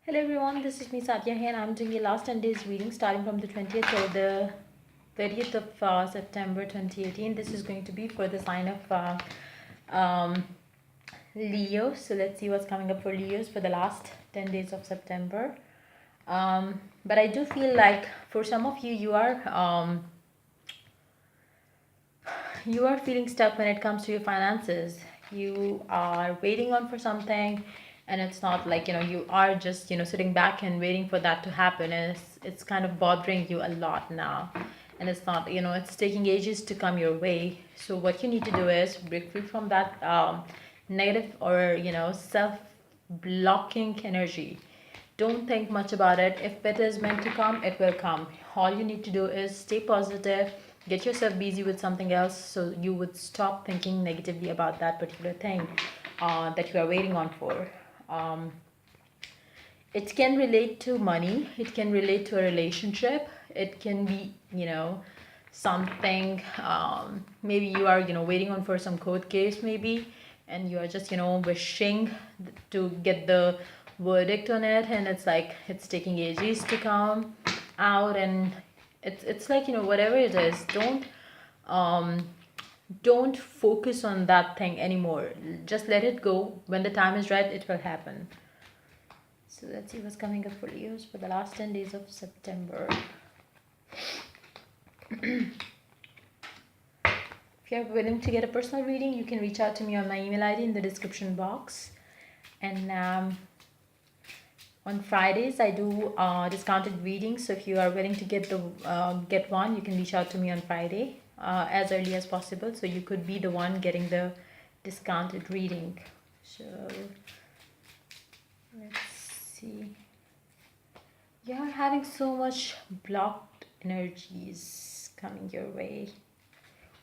Hello everyone, this is me Sadia here and I'm doing the last 10 days reading starting from the 20th till the 30th of September 2018. This is going to be for the sign of um, Leo. So let's see what's coming up for Leos for the last 10 days of September. But I do feel like for some of you, you are feeling stuck when it comes to your finances. You are waiting on for something and it's not like you are just sitting back and waiting for that to happen, and it's kind of bothering you a lot now, and it's not, it's taking ages to come your way. So what you need to do is break free from that negative or self blocking energy. Don't think much about it. If it is meant to come, it will come. All you need to do is stay positive, get yourself busy with something else so you would stop thinking negatively about that particular thing that you are waiting on for. Um, it can relate to money, it can relate to a relationship, it can be, something, maybe you are, waiting on for some court case maybe, and you are just, wishing to get the verdict on it, and it's like it's taking ages to come out, and it's like, whatever it is, um don't focus on that thing anymore. Just let it go. When the time is right, it will happen. So let's see what's coming up for Leos for the last 10 days of September. If you're willing to get a personal reading, you can reach out to me on my email ID in the description box. And on Fridays, I do discounted readings. So if you are willing to get one, you can reach out to me on Friday as early as possible. So you could be the one getting the discounted reading. So let's see. You're having so much blocked energies coming your way,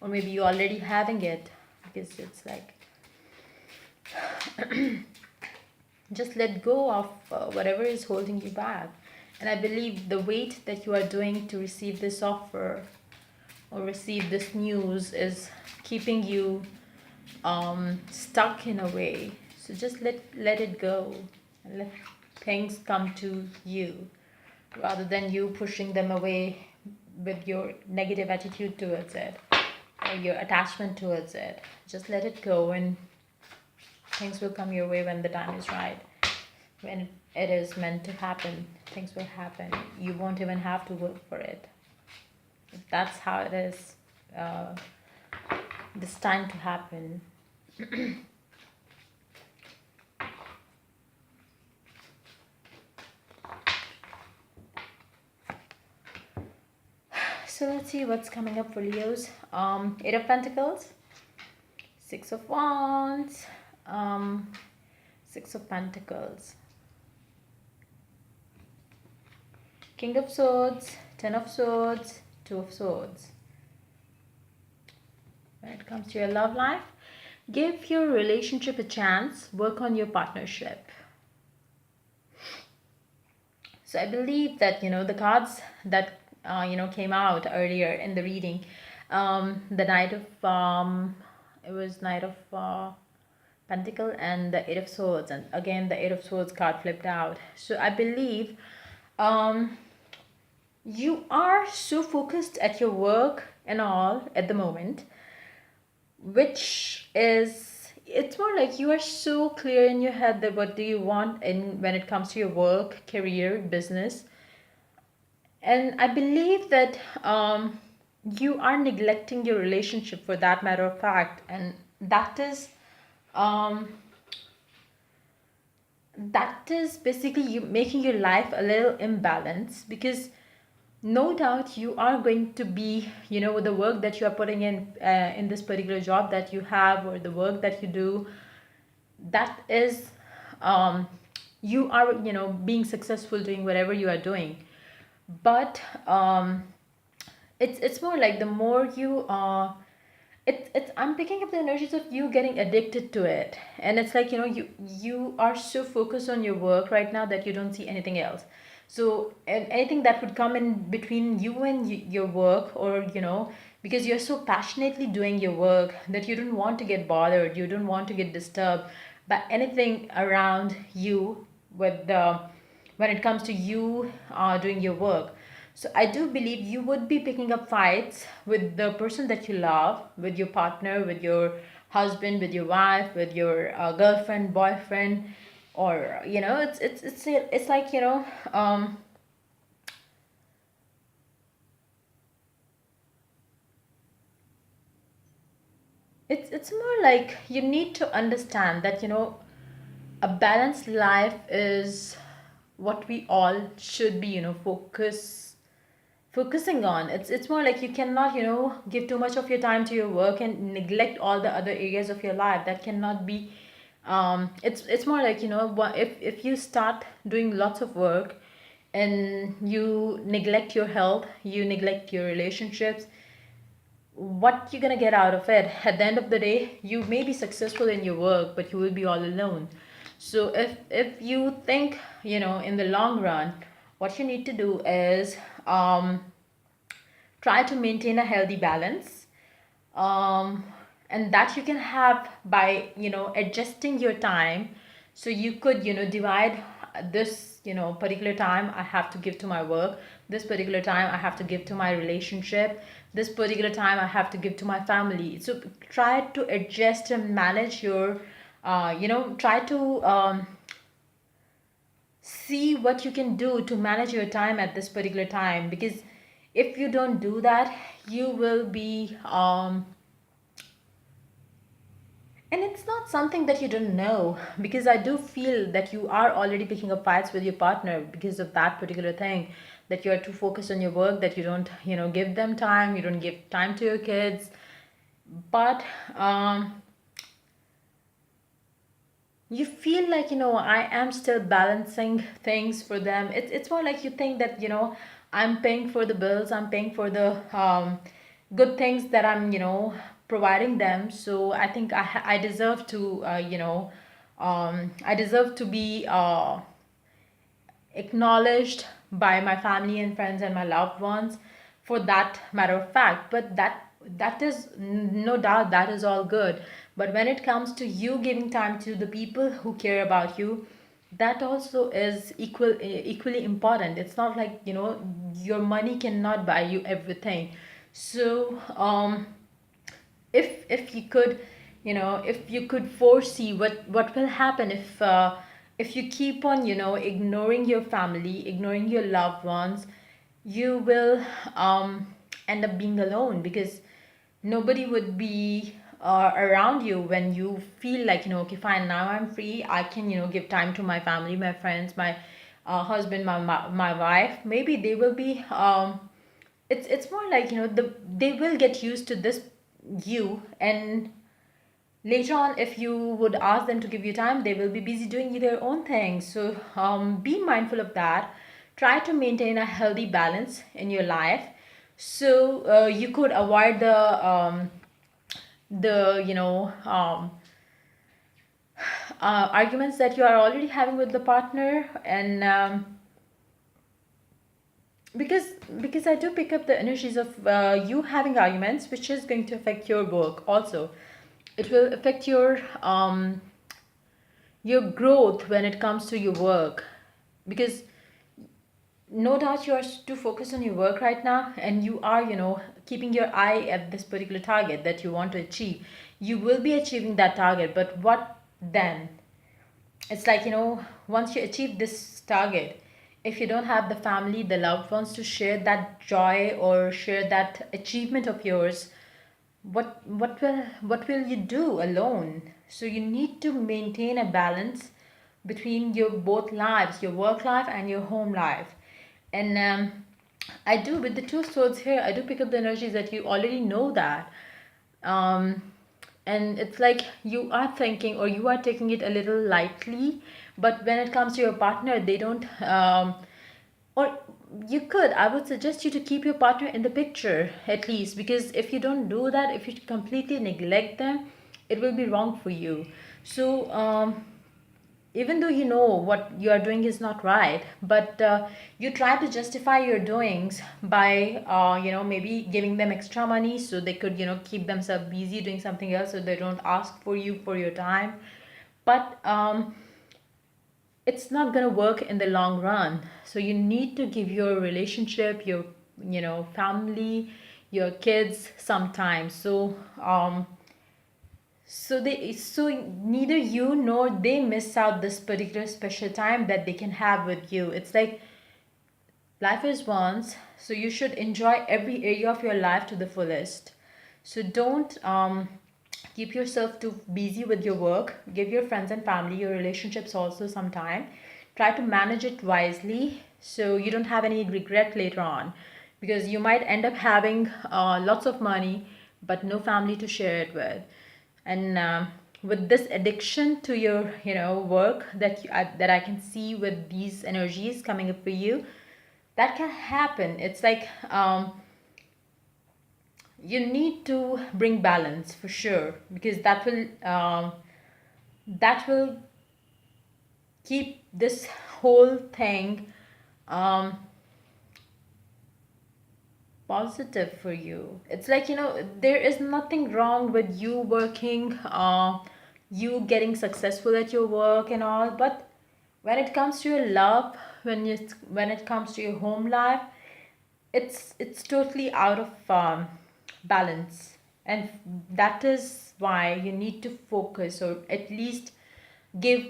or maybe you're already having it, because it's like just let go of whatever is holding you back. And I believe the wait that you are doing to receive this offer or receive this news is keeping you stuck in a way. So just let it go and let things come to you, rather than you pushing them away with your negative attitude towards it or your attachment towards it. Just let it go, and things will come your way when the time is right. When it is meant to happen, things will happen. You won't even have to work for it. That's how it is. This time to happen. So let's see what's coming up for Leos. Eight of Pentacles, Six of Wands, Six of Pentacles, King of Swords, Ten of Swords, Two of Swords. When it comes to your love life, give your relationship a chance, work on your partnership. So I believe that, the cards that, came out earlier in the reading, the Knight of, it was Knight of Pentacle and the Eight of Swords, and again the Eight of Swords card flipped out. So I believe you are so focused at your work and all at the moment, which is, it's more like you are so clear in your head that what do you want in when it comes to your work, career, business. And I believe that you are neglecting your relationship, for that matter of fact, and um, that is basically you making your life a little imbalanced, because no doubt you are going to be, the work that you are putting in this particular job that you have, or the work that you do, that is, you are, being successful doing whatever you are doing. But it's more like the more you it's I'm picking up the energies of you getting addicted to it, and it's like, you are so focused on your work right now that you don't see anything else. So, and anything that would come in between you and your work, or because you're so passionately doing your work that you don't want to get bothered, you don't want to get disturbed by anything around you with the when it comes to you doing your work. So I do believe you would be picking up fights with the person that you love, with your partner, with your husband, with your wife, with your girlfriend, boyfriend, or it's like it's more like you need to understand that a balanced life is what we all should be focusing on. It's more like you cannot give too much of your time to your work and neglect all the other areas of your life. That cannot be. It's more like if you start doing lots of work and you neglect your health, you neglect your relationships, what you're gonna get out of it? At the end of the day, you may be successful in your work, but you will be all alone. So if you think in the long run, what you need to do is try to maintain a healthy balance, um, and that you can have by adjusting your time. So you could divide this particular time I have to give to my work, this particular time I have to give to my relationship, this particular time I have to give to my family. So try to adjust and manage your try to see what you can do to manage your time at this particular time, because if you don't do that, you will be and it's not something that you don't know, because I do feel that you are already picking up fights with your partner because of that particular thing, that you are too focused on your work, that you don't give them time, you don't give time to your kids. But you feel like I am still balancing things for them. It's more like you think that I'm paying for the bills, I'm paying for the good things that I'm providing them. So I think I deserve to I deserve to be acknowledged by my family and friends and my loved ones, for that matter of fact. But that is no doubt, that is all good. But when it comes to you giving time to the people who care about you, that also is equally important. It's not like your money cannot buy you everything. So if you could if you could foresee what will happen if you keep on ignoring your family, ignoring your loved ones, you will end up being alone, because nobody would be around you when you feel like okay, fine, now I'm free, I can give time to my family, my friends, my husband, my wife. Maybe they will be it's more like they will get used to this you, and later on, if you would ask them to give you time, they will be busy doing their own thing. So be mindful of that. Try to maintain a healthy balance in your life, so you could avoid the arguments that you are already having with the partner. And because because I do pick up the energies of you having arguments, which is going to affect your work also. It will affect your growth when it comes to your work, because no doubt you are too focused on your work right now, and you are keeping your eye at this particular target that you want to achieve. You will be achieving that target, but what then? It's like once you achieve this target, if you don't have the family, the loved ones to share that joy or share that achievement of yours, what will you do alone? So you need to maintain a balance between your both lives, your work life and your home life. And I do, with the two swords here, I do pick up the energies that you already know that. um, and it's like you are thinking, or you are taking it a little lightly, but when it comes to your partner, they don't or you could, I would suggest you to keep your partner in the picture at least, because if you don't do that, if you completely neglect them, it will be wrong for you. So even though you know what you are doing is not right, but you try to justify your doings by maybe giving them extra money so they could keep themselves busy doing something else, so they don't ask for you for your time. But it's not going to work in the long run. So you need to give your relationship, your family, your kids some time. So neither you nor they miss out this particular special time that they can have with you. It's like life is once, so you should enjoy every area of your life to the fullest. So don't keep yourself too busy with your work. Give your friends and family, your relationships also some time. Try to manage it wisely so you don't have any regret later on, because you might end up having lots of money but no family to share it with. And with this addiction to your work that I can see with these energies coming up for you, that can happen. It's like you need to bring balance for sure, because that will keep this whole thing um, positive for you. It's like, there is nothing wrong with you working, you getting successful at your work and all, but when it comes to your love, when it comes to your home life, it's totally out of balance. And that is why you need to focus, or at least give,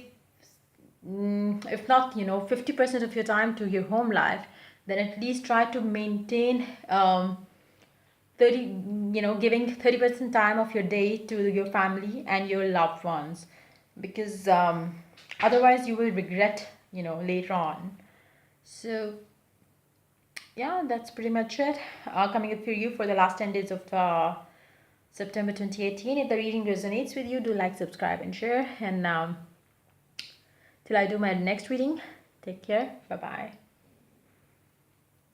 if not 50% of your time to your home life, then at least try to maintain 30 giving 30% time of your day to your family and your loved ones, because otherwise you will regret later on. So yeah, that's pretty much it. Coming up for you for the last 10 days of September 2018. If the reading resonates with you, do like, subscribe, and share. And till I do my next reading, take care. Bye bye.